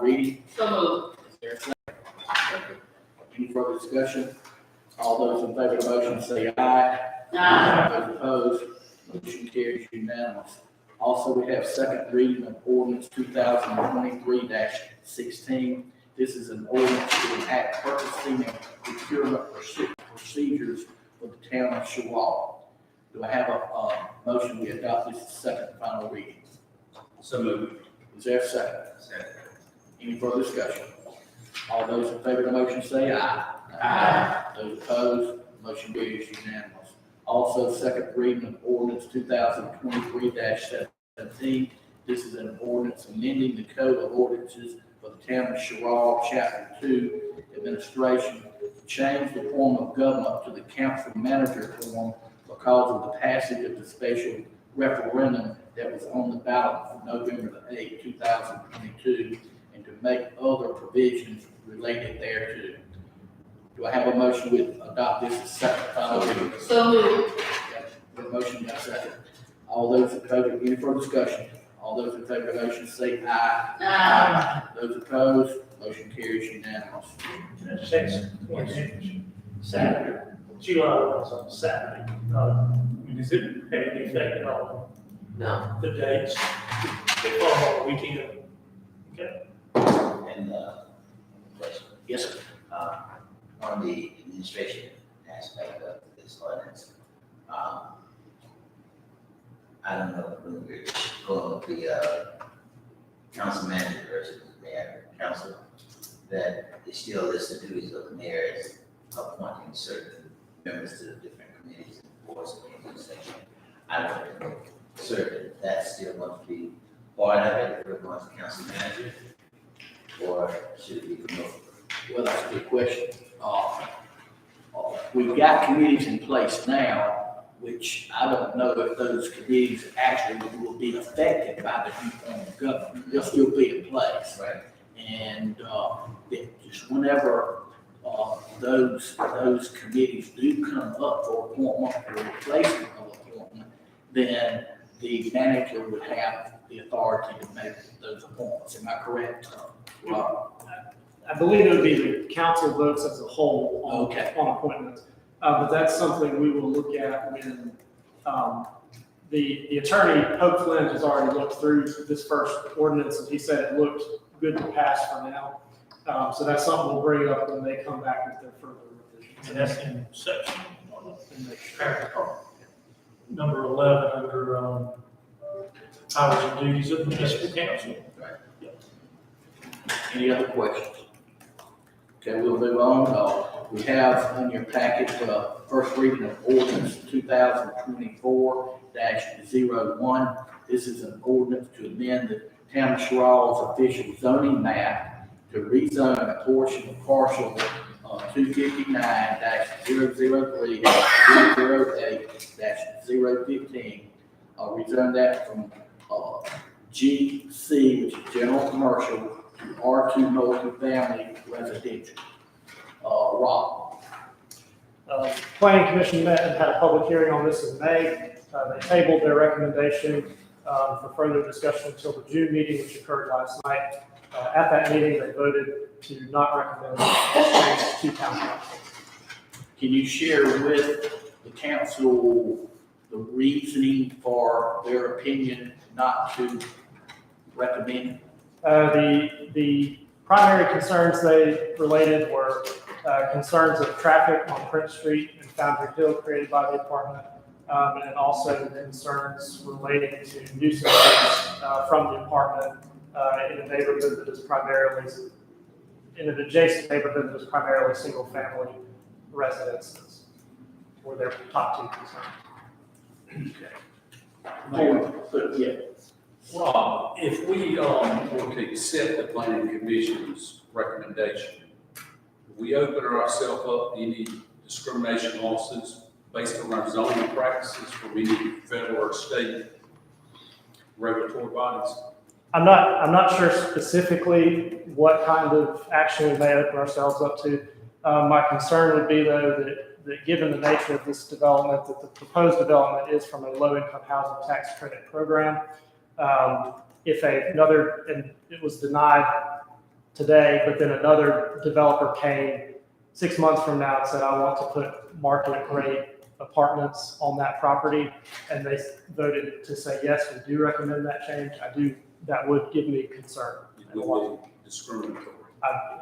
reading? So moved. Is there a second? Any further discussion? All those in favor of the motion say aye. Aye. Those opposed, motion carries unanimous. Also, we have second reading of ordinance 2023-16. This is an ordinance to enact purchasing and procurement procedures for the town of Chevron. Do I have a motion we adopt this second and final reading? So moved. Is there a second? Second. Any further discussion? All those in favor of the motion say aye. Aye. Those opposed, motion carries unanimous. Also, second reading of ordinance 2023-17. This is an ordinance amending the code of ordinances for the town of Chevron, chapter 2, administration, to change the form of government to the council manager form because of the passage of the special referendum that was on the ballot for November the 8th, 2022, and to make other provisions related thereto. Do I have a motion to adopt this as second final reading? So moved. The motion got second. All those in favor, any further discussion? All those in favor of the motion say aye. Aye. Those opposed, motion carries unanimous. Saturday, July was on Saturday. Does it have any effect at all? No. The dates, they fall on the weekend. Okay. And, question, Yes, sir. on the administration aspect of this ordinance, I don't know when we're going with the, council manager versus mayor, council, that it's still listed duties of the mayor as appointing certain members to the different committees and boards of organization. I don't know, certain, that's still going to be part of it, if we're going to council manager, or should it be removed? Well, that's a good question. We've got committees in place now, which I don't know if those committees actually will be affected by the new form of government. They'll still be in place. Right. And just whenever those committees do come up for appointment or replacement of appointment, then the manager would have the authority to make those appointments. Am I correct, Rob? I believe it would be the council votes as a whole Okay. on appointments. But that's something we will look at when, the attorney, Hope Flynn, has already looked through this first ordinance, and he said it looked good to pass for now. So that's something we'll bring up when they come back with their further revisions. And that's in section, paragraph number 11 under, powers and duties of the municipal council. Any other questions? Okay, we'll move on. We have in your packet, first reading of ordinance 2024-01. This is an ordinance to amend the town of Sherrall's official zoning map to rezone a portion of parcel 259-003-008-015. Rezone that from GC, which is general commercial, to R2 multifamily residential. Rob? Planning Commission met and had a public hearing on this in May. They tabled their recommendation for further discussion until the June meeting, which occurred last night. At that meeting, they voted to not recommend change to town council. Can you share with the council the reasoning for their opinion not to recommend? The primary concerns they related were concerns of traffic on Prince Street and Foundry Hill created by the apartment, and also concerns relating to nuisances from the apartment in a neighborhood that is primarily, in an adjacent neighborhood that is primarily single-family residences, were their top two concerns. Yeah. Rob, if we were to accept the planning commission's recommendation, we open ourselves up to any discrimination lawsuits based on our zoning practices from any federal or state regulatory bodies? I'm not sure specifically what kind of action we may open ourselves up to. My concern would be though that given the nature of this development, that the proposed development is from a low-income housing tax credit program. If and it was denied today, but then another developer came 6 months from now and said, I want to put market rate apartments on that property, and they voted to say, yes, we do recommend that change. That would give me concern. It will be discriminatory. I-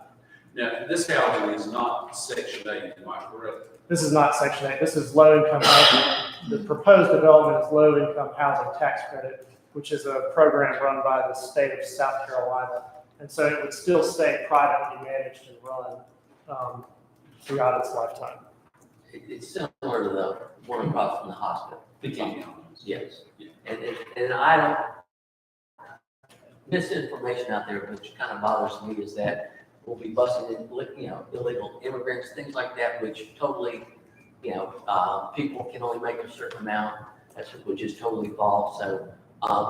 Now, this housing is not Section 8, am I correct? This is not Section 8, this is low-income housing. The proposed development is low-income housing tax credit, which is a program run by the state of South Carolina. And so it would still stay privately managed and run throughout its lifetime. It's similar to the one across from the hospital. Pecan Commons. Yes. Yeah. And I don't, misinformation out there, which kind of bothers me, is that we'll be busting in, illegal immigrants, things like that, which totally, people can only make a certain amount, which is totally false. So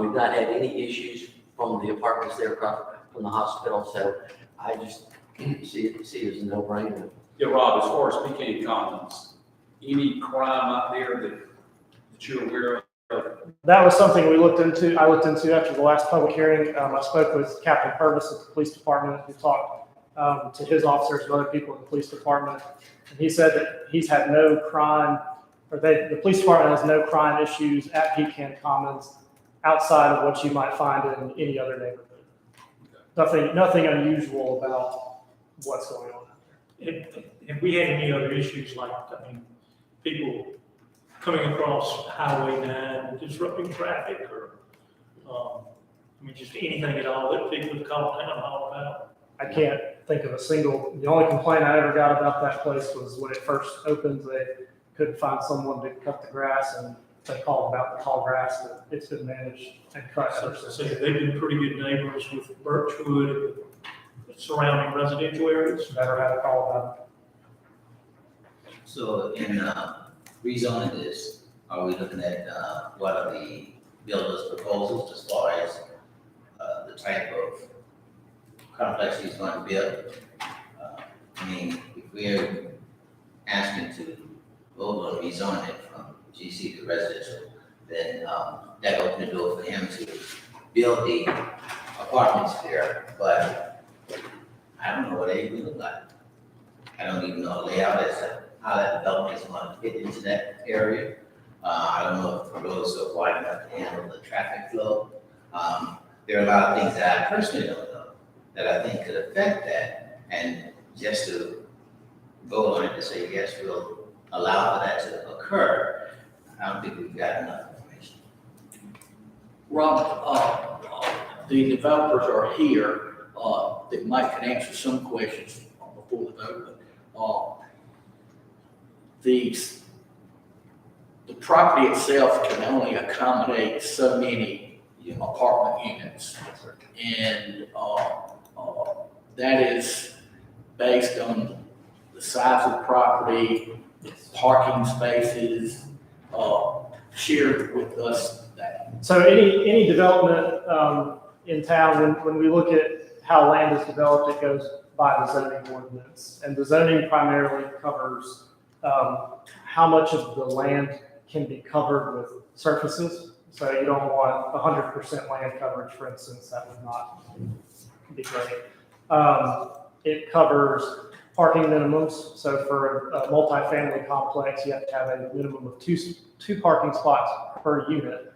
we've not had any issues from the apartments there across from the hospital, so I just see it as a no-brainer. Yeah, Rob, as far as Pecan Commons, any crime out there that you're aware of? That was something I looked into after the last public hearing. I spoke with Captain Purvis at the police department, who talked to his officers and other people in the police department. And he said that he's had no crime, the police department has no crime issues at Pecan Commons outside of what you might find in any other neighborhood. Nothing unusual about what's going on out there. Have we had any other issues like, people coming across Highway 9 disrupting traffic, or, just anything at all that people have called town hall about? I can't think of the only complaint I ever got about that place was when it first opened, they couldn't find someone to cut the grass, and they called about the tall grass, but it's been managed and cut ever since. So they've been pretty good neighbors with Birchwood and surrounding residential areas. Never had a call about it. So in rezoning this, are we looking at what are the builder's proposals as far as the type of complex he's going to build? If we're asking to vote on rezoning it from GC to residential, then that opens the door for him to build the apartments there, but I don't know what they even look like. I don't even know the layout as to how that development is going to fit into that area. I don't know if the roads are wide enough to handle the traffic flow. There are a lot of things that I personally don't know that I think could affect that, and just to vote on it to say, yes, we'll allow for that to occur, I don't think we've got enough information. Rob, the developers are here, that Mike can answer some questions before the vote, but, the property itself can only accommodate so many apartment units. And, that is based on the size of the property, parking spaces, share with us that. So any development in town, when we look at how land is developed, it goes by the zoning ordinance. And the zoning primarily covers how much of the land can be covered with surfaces. So you don't want 100% land coverage, for instance, that would not be great. It covers parking minimums. So for a multifamily complex, you have to have a minimum of two parking spots per unit.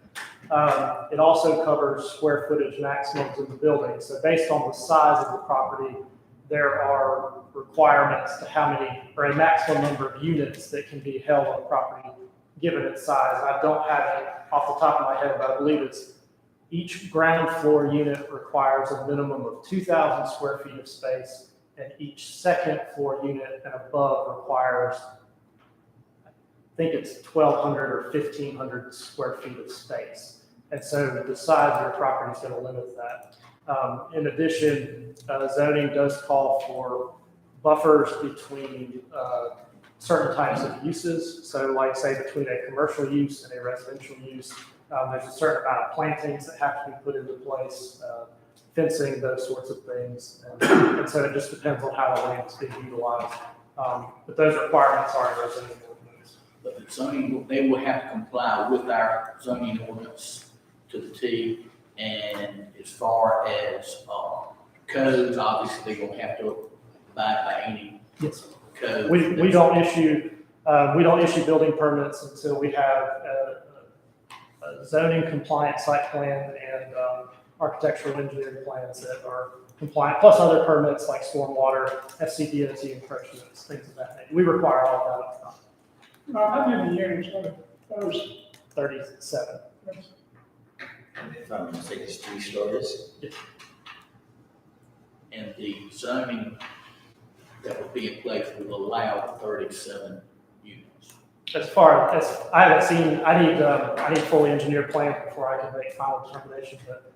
It also covers square footage maximums in the building. So based on the size of the property, there are requirements to how many, or a maximum number of units that can be held on property given its size. I don't have it off the top of my head, but I believe it's each ground floor unit requires a minimum of 2,000 square feet of space, and each second floor unit and above requires, I think it's 1,200 or 1,500 square feet of space. And so the size of your property is going to limit that. In addition, zoning does call for buffers between certain types of uses. So like say between a commercial use and a residential use, there's a certain amount of plantings that have to be put into place, fencing, those sorts of things. And so it just depends on how the land is being utilized. But those requirements are in our zoning ordinance. But the zoning, they will have to comply with our zoning ordinance to the T. And as far as codes, obviously they're gonna have to abide by any Yes. code. We don't issue building permits until we have a zoning compliant site plan and architectural engineering plans that are compliant, plus other permits like stormwater, FCDOT encroachments, things of that nature. We require all of that up front. How many units are those? 37. And if I'm mistaken, it's 3 stories. And the zoning that would be in place would allow 37 units. As far as, I haven't seen, I need fully engineered plans before I can make final determination, but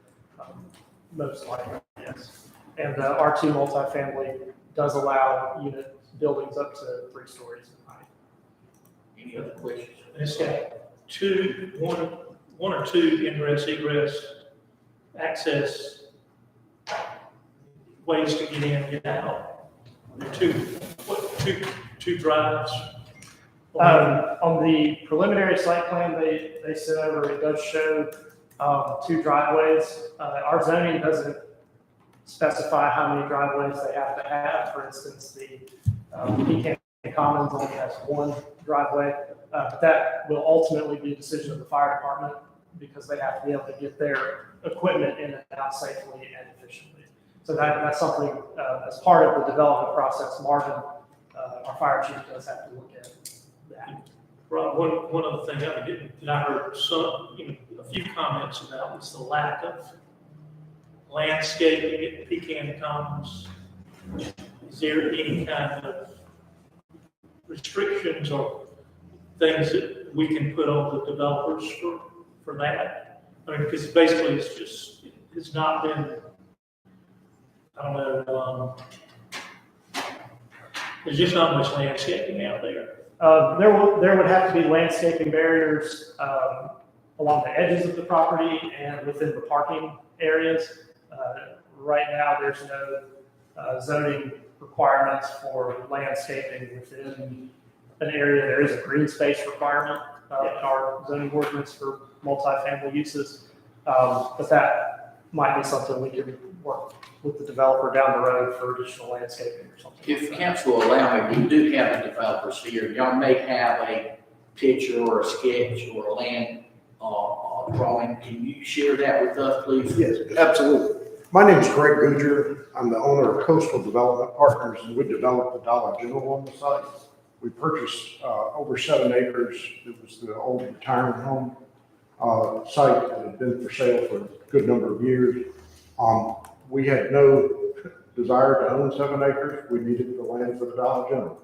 most likely, yes. And R2 multifamily does allow unit buildings up to 3 stories in height. Any other questions? It's got one or two ingress, egress, access ways to get in, get out. There are two drives. On the preliminary site plan they sent over, it does show 2 driveways. Our zoning doesn't specify how many driveways they have to have. For instance, the Pecan Commons only has 1 driveway, but that will ultimately be a decision of the fire department because they have to be able to get their equipment in and out safely and efficiently. So that's something, as part of the development process, Marvin, our fire chief, does have to look at that. Rob, one other thing that I heard a few comments about was the lack of landscaping at Pecan Commons. Is there any kind of restrictions or things that we can put on the developers for that? I mean, because basically it's not been, I don't know, there's just not much landscaping out there. There would have to be landscaping barriers along the edges of the property and within the parking areas. Right now, there's no zoning requirements for landscaping within an area. There is a green space requirement in our zoning ordinance for multifamily uses, but that might be something we could work with the developer down the road for additional landscaping or something. If council will allow me, we do have the developers here. Y'all may have a picture or a sketch or a land drawing. Can you share that with us, please? Yes, absolutely. My name is Greg Goodger. I'm the owner of Coastal Development Partners, and we developed the Dollar General on the site. We purchased over 7 acres. It was the old retirement home site that had been for sale for a good number of years. We had no desire to own 7 acres. We needed the land for the Dollar General.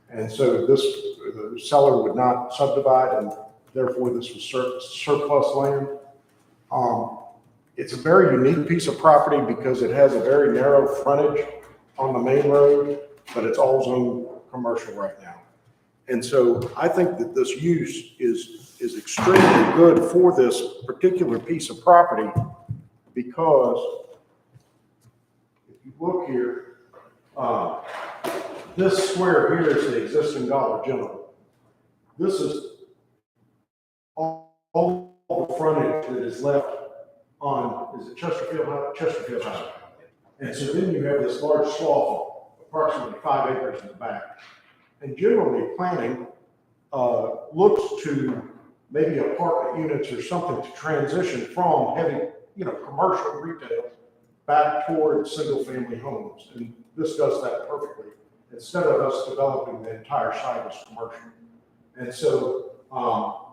And so the seller would not subdivide, and therefore this was surplus land. It's a very unique piece of property because it has a very narrow frontage on the main road, but it's all zoned commercial right now. And so I think that this use is extremely good for this particular piece of property because if you look here, this square here is the existing Dollar General. This is all the frontage that is left on, is it Chesterfield Highway. And so then you have this large swath of approximately 5 acres in the back. And generally planning looks to maybe apartment units or something to transition from heavy, commercial retail back towards single family homes. And this does that perfectly. Instead of us developing the entire site as commercial. And so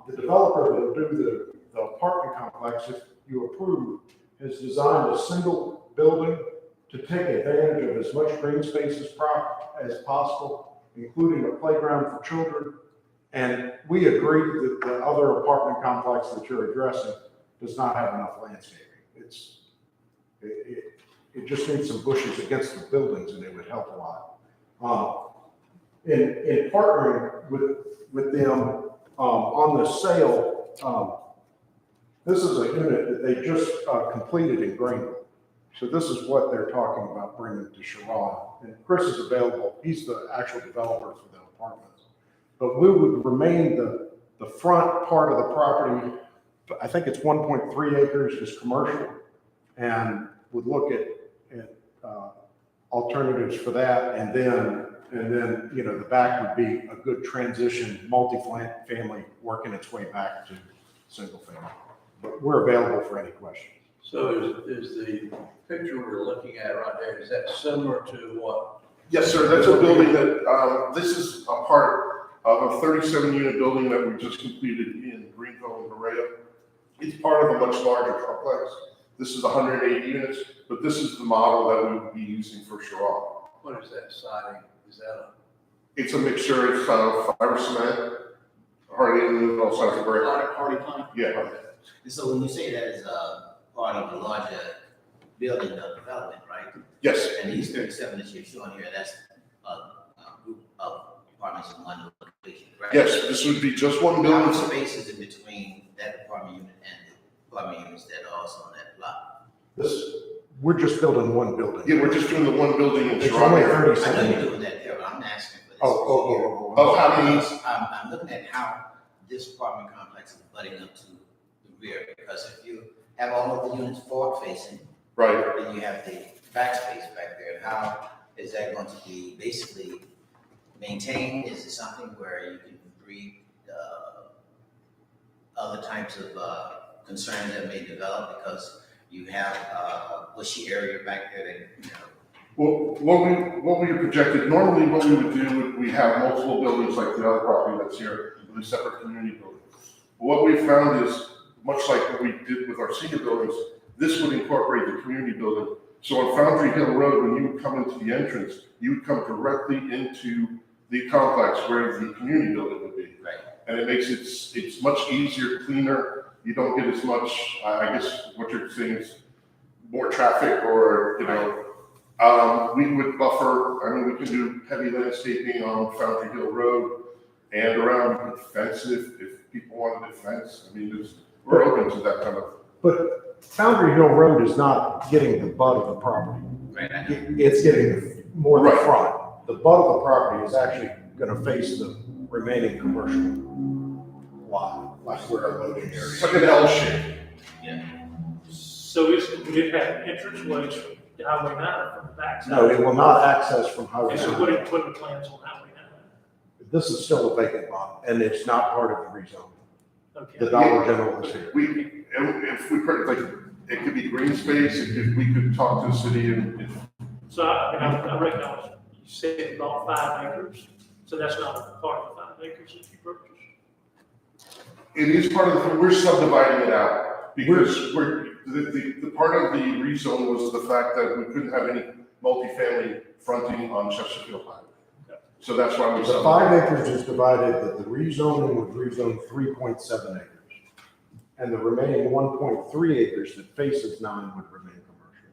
the developer that will do the apartment complex, if you approve, has designed a single building to take advantage of as much green space as possible, including a playground for children. And we agree that the other apartment complex that you're addressing does not have enough landscaping. It just needs some bushes against the buildings and it would help a lot. In partnering with them on the sale, this is a unit that they just completed in Greenville. So this is what they're talking about bringing to Sherrod. And Chris is available. He's the actual developer for the apartments. But we would remain the front part of the property. I think it's 1.3 acres is commercial, and would look at alternatives for that. And then, you know, the back would be a good transition, multi-family working its way back to single family. But we're available for any questions. So is the picture we're looking at right there, is that similar to what? Yes, sir, that's a building that, this is a part of a 37-unit building that we just completed in Greenville and Berea. It's part of a much larger complex. This is 108 units, but this is the model that we would be using for Sherrod. What is that siding? Is that It's a mixture, it's fiber cement, hardy, and all sides of brick. Hardy plank? Yeah, So when you say that is part of the larger building development, right? yes, And these 37 that you're showing here, that's a group of apartments in one location, right? yes, this would be just one How building. much space is in between that apartment unit and the apartment units that are also on that block? We're just building one building. Yeah, we're just doing the one building in It's only Sherrod. I know 37 you're units. doing that there, but I'm asking for this. Oh, how many? I'm looking at how this apartment complex is butting up to the rear, because if you have all of the units forward facing, Right, then you have the backspace back there. How is that going to be basically maintained? Is it something where you can breed other types of concerns that may develop because you have a bushy area back there that, you know? well, what we projected, normally what we would do, we have multiple buildings like the other property that's here, with a separate community building. What we found is, much like what we did with our senior buildings, this would incorporate the community building. So on Foundry Hill Road, when you would come into the entrance, you would come directly into the complex where the community building would be. Right. And it makes it's much easier, cleaner. You don't get as much, I guess what you're saying is more traffic or, you know, we would buffer, I mean, we can do heavy landscaping on Foundry Hill Road and around, we could fence it if people wanted to fence. I mean, we're open to that kind of. But Foundry Hill Road is not getting the butt of the property. Right, I know. It's getting more the Right. front. The butt of the property is actually gonna face the remaining commercial lot, like where our loading area. It's like an L shape. So would it have entranceways from Highway 9 or from the backside? No, it will not access from Highway And so what 9. are the plans on Highway 9? This is still a vacant lot, and it's not part of the rezone. Okay. The Dollar General is here. If we could, like, it could be green space, we could talk to the city and So I recognize you said about 5 acres, so that's not a part of the 5 acres that you purchased? it is part of the, we're subdividing it out. Because the part of the rezone was the fact that we couldn't have any multifamily fronting on Chesterfield Highway. So that's why we The 5 acres is divided, that the rezoning would rezone 3.7 acres. And the remaining 1.3 acres that faces 9 would remain commercial.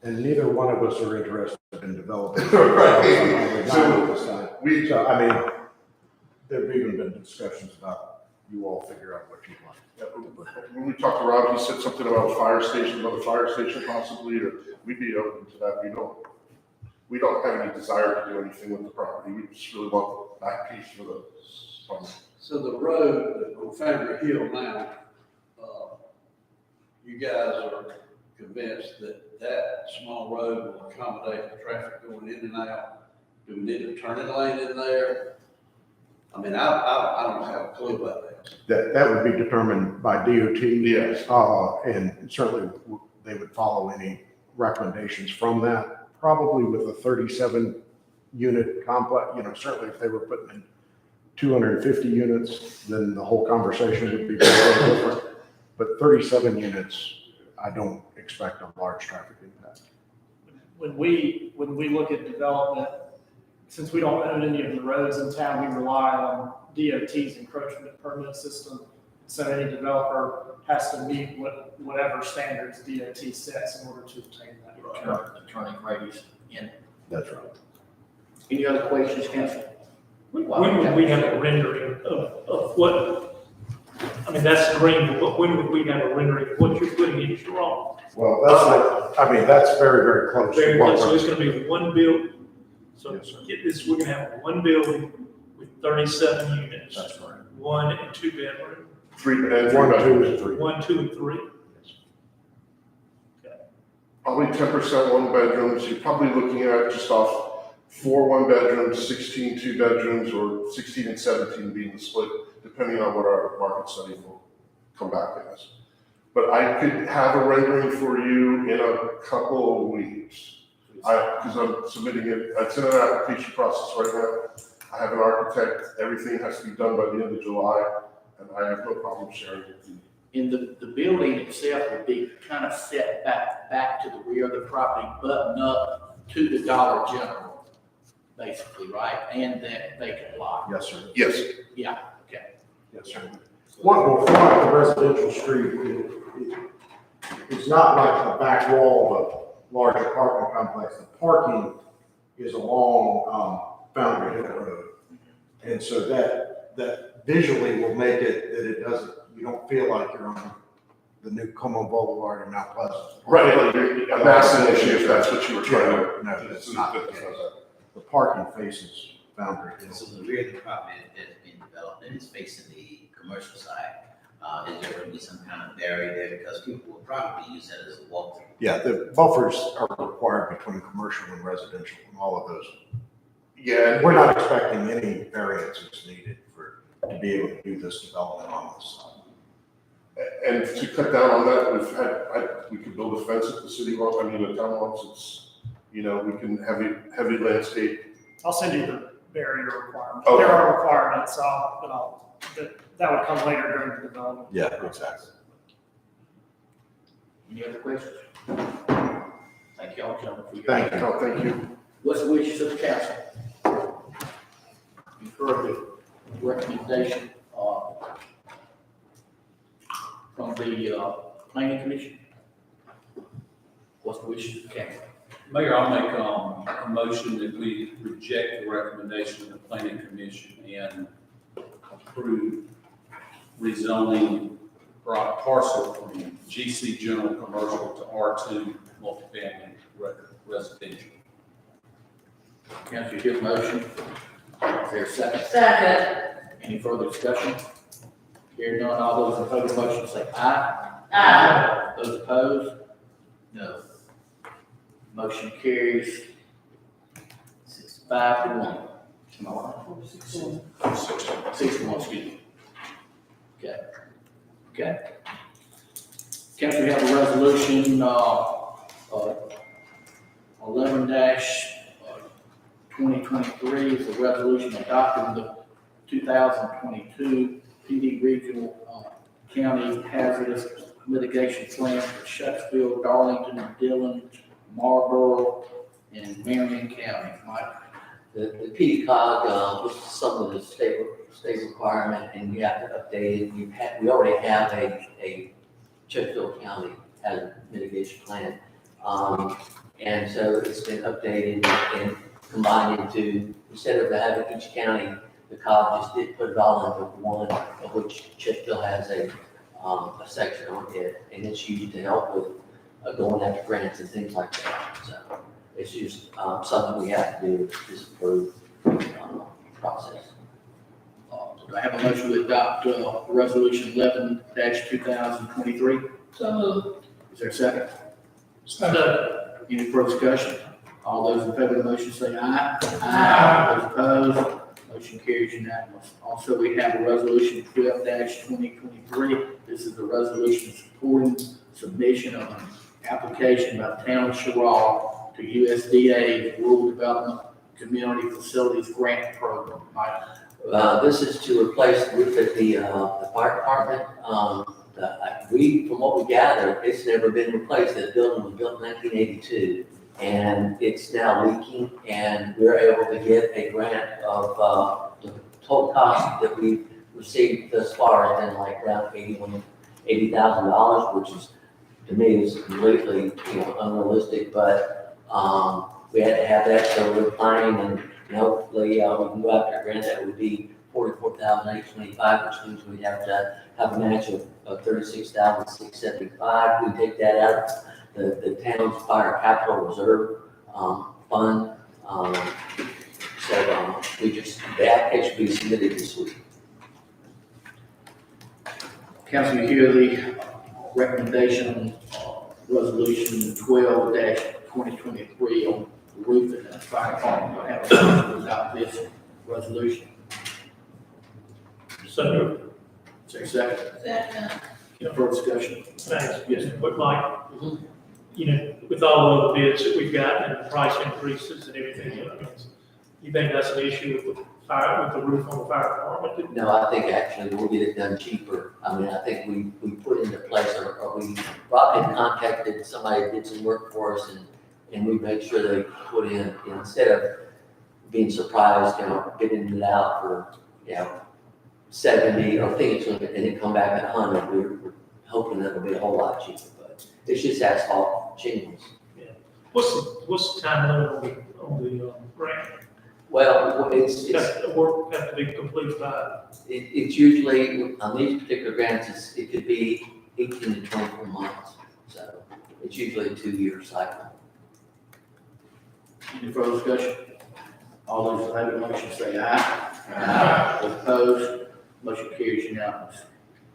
And neither one of us are interested in developing. Right. So, at this time. We, So, I mean, there've even been discussions about you all figure out what you want. when we talked to Rob, he said something about fire station, another fire station possibly, or we'd be open to that. We don't have any desire to do anything with the property. We just really want the back piece for the fund. So the road on Foundry Hill now, you guys are convinced that that small road will accommodate the traffic going in and out? Do we need a turning lane in there? I mean, I don't have a clue about that. That would be determined by DOT. Yes. And certainly they would follow any recommendations from that. Probably with a 37 unit complex, you know, certainly if they were putting in 250 units, then the whole conversation would be very different. But 37 units, I don't expect a large traffic impact. When we look at development, since we don't own any of the roads in town, we rely on DOT's encroachment permit system. So any developer has to meet whatever standards DOT sets in order to obtain that. The turning radius in. That's right. Any other questions, council? When would we have a rendering of what, I mean, that's green, but when would we have a rendering of what you're putting in Sherrod? Well, that's very, very close. to Very what close, so we're- it's gonna be one build, so Yes, sir. get this, we're gonna have one building with 37 units. That's right. 1 and 2 bedroom, 3 and 3 1, 2, bedrooms. and 3. 1, 2, and 3. Okay. probably 10% one bedrooms. You're probably looking at just off 4 one bedrooms, 16 two bedrooms, or 16 and 17 being the split, depending on what our market study will come back as. But I could have a rendering for you in a couple of weeks. Because I'm submitting it, it's in an application process right now. I have an architect, everything has to be done by the end of July, and I have no problem sharing it with you. And the building itself would be kind of set back to the rear of the property, button up to the Dollar General, basically, right? And that vacant lot. Yes, sir. Yes, Yeah, okay. Yes, sir. What will front the residential street, it's not like the back wall of a large apartment complex. The parking is along Foundry Hill Road. And so that visually will make it that it doesn't, you don't feel like you're on the new Como Boulevard in Mount Pleasant. right, like a massive issue if that's what you were trying to. No, it's not the case. The parking faces Foundry Hill. So the rear of the property has been developed and it's facing the commercial side. Is there going to be some kind of barrier there because people will probably use that as a walkthrough? Yeah, the buffers are required between commercial and residential and all of those. Yeah, We're not expecting any variances needed to be able to do this development on this side. and to cut down on that, we could build a fence at the city hall, the town wants, it's, we can heavy landscape. I'll send you the barrier requirements. Okay. There are requirements, that would come later during the development. Yeah, exactly. Any other questions? Thank y'all, gentlemen, for your. Thank you. No, thank you. What's the wishes of the council? You've heard the recommendation, from the, planning commission. What's the wishes of the council? Mayor, I'll make a motion that we reject the recommendation of the planning commission and approve rezoning parcel from GC general commercial to R2 multifamily residential. Council, your motion. Is there a second? Second. Any further discussion? Hearing none, all those in favor of the motion say aye. Aye. Those opposed? No. Motion carries 5-1. Am I right? 6-1, excuse me. Okay. Council, we have a resolution, 11-2023 is a resolution adopting the 2022 PD Regional County Hazardous Mitigation Plan for Shucksville, Darlington, Dillon, Marlboro, and Marion County. Mike? The PDCOG, which is some of the state requirement, and we have to update it. We already have a Shucksville County hazard mitigation plan. And so it's been updated and combined into, instead of having each county, the COG just did put it all into one, of which Shucksville has a section on it, and it's used to help with going after grants and things like that. So it's just something we have to do to disapprove process. Do I have a motion to adopt resolution 11-2023? So moved. Is there a second? Any further discussion? All those in favor of the motion say aye. Aye. Those opposed? Motion carries unanimous. Also, we have a resolution 12-2023. This is a resolution supporting submission of an application by the town of Sherrall to USDA Rural Development Community Facilities Grant Program. Mike? This is to replace the roof at the fire department. From what we gather, it's never been replaced. That building was built in 1982, and it's now leaking, and we're able to get a grant of the total cost that we've received thus far has been like around $80,000, which is, to me, is completely, unrealistic, but we had to have that, so we're applying, and hopefully we can go after a grant that would be $44,825, which means we'd have to have a match of $36,675. We take that out of the town's fire capital reserve fund. So the application will be submitted this week. Council, you hear the recommendation on resolution 12-2023 on the roof and the fire department. Do I have a motion to adopt this resolution? So, Is there a second? Second. Any further discussion? thanks. Yes. But Mike, Mhm. you know, with all the other bids that we've got and the price increases and everything, you know, you think that's an issue with the fire, with the roof on the fire department? No, I think actually we'll get it done cheaper. I mean, I think we put into place, or Rob had contacted somebody that did some work for us and we made sure they put in, you know, instead of being surprised, you know, bidding it out for, you know, 70 or thinking it's and it come back at 100, we're hoping that it'll be a whole lot cheaper, but it's just asphalt shingles. What's the time limit on the grant? Well, it's, The work have to be completed by, it's usually, on these particular grants, it could be 18 to 24 months. So it's usually a 2-year cycle. Any further discussion? All those in favor of the motion say aye. Aye. Those opposed, motion carries unanimous.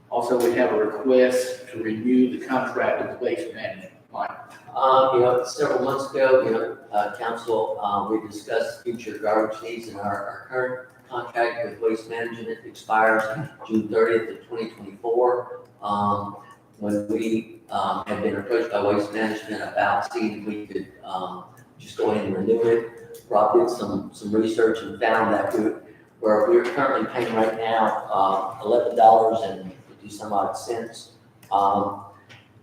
Also, we have a request to renew the contract with Waste Management. Mike? You know, several months ago, you know, council, we discussed future garbage needs and our current contract with Waste Management expires June 30th of 2024. When we, had been approached by Waste Management about seeing if we could, just go ahead and renew it, Rob did some research and found that where we're currently paying right now, $11.50 some odd cents.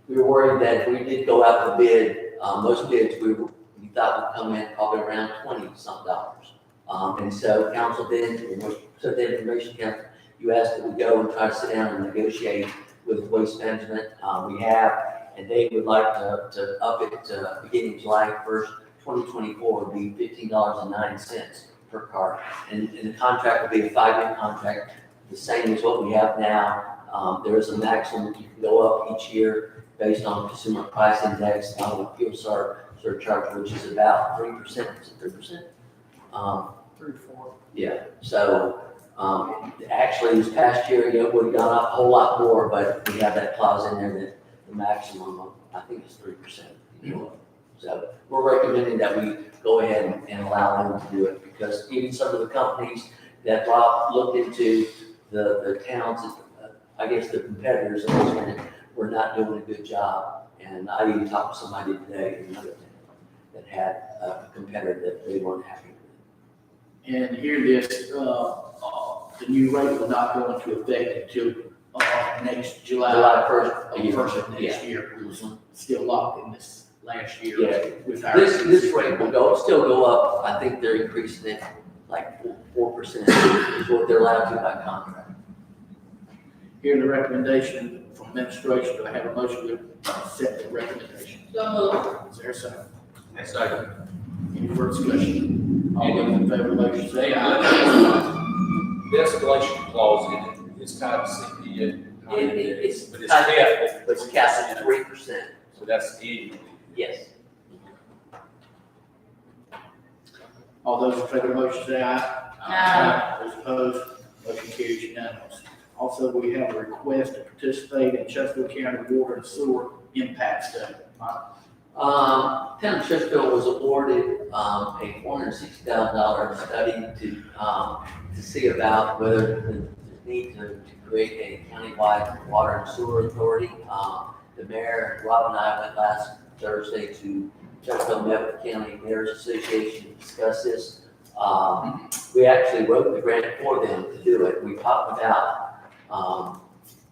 We were worried that if we did go out to bid, most bids we thought would come in probably around $20-some. And so council then, so the information council, you asked that we go and try to sit down and negotiate with Waste Management. We have, and they would like to up it to beginning July 1st, 2024 would be $15.09 per car. And the contract would be a 5-year contract, the same as what we have now. There is a maximum you can go up each year based on consumer price index, not with fuel surcharge, which is about 3%. Is it 3%? 3-4. Yeah. So actually, this past year, you know, we've gone up a whole lot more, but we have that clause in there that the maximum of, I think, is 3%. You know? So we're recommending that we go ahead and allow them to do it, because even some of the companies that Rob looked into, the towns, I guess the competitors were not doing a good job. And I even talked to somebody today in another town that had a competitor that they weren't happy with. And hear this, the new rate will not go into effect until next July. July 1st, a year. First of next year. It was still locked in this last year. Yeah. With our. This rate will still go up. I think they're increasing it like 4% is what they're allowed to by contract. Hear the recommendation from administration. Do I have a motion to accept the recommendation? So moved. Is there a second? Second. Any further discussion? All those in favor of the motion say aye. The escalation clause in it is kind of CPA. It's But it's capped, It's capped at 3%. so that's annually. Yes. All those in favor of the motion say aye. Aye. Those opposed, motion carries unanimous. Also, we have a request to participate in Chesterfield County Water and Sewer Impact Study. Town of Chesterfield was awarded a $460,000 study to see about whether the need to create a countywide water and sewer authority. The mayor, Rob and I went last Thursday to Chesterfield, met with the County Mayor's Association to discuss this. We actually wrote the grant for them to do it. We talked about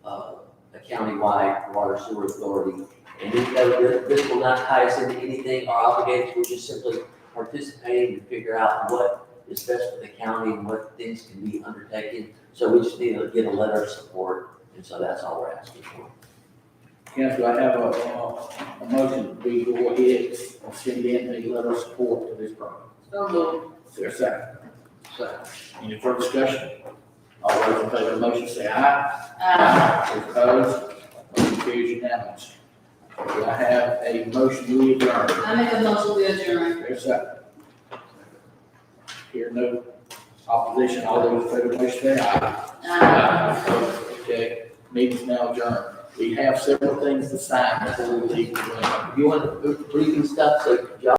a countywide water sewer authority. And this will not tie us into anything or obligations. We're just simply participating to figure out what is best for the county and what things can be undertaken. So we just need to get a letter of support, and so that's all we're asking for. Council, I have a motion, we go ahead and send in a letter of support to this program. So moved. Is there a second? Second. Any further discussion? All those in favor of the motion say aye. Those opposed, motion carries unanimous. Do I have a motion to adjourn? I make a motion to adjourn. There's a second. Hear no opposition, all those in favor of the motion say aye. Aye. Okay, meeting's now adjourned. We have several things to sign before we leave the room. You want briefing stuff, so y'all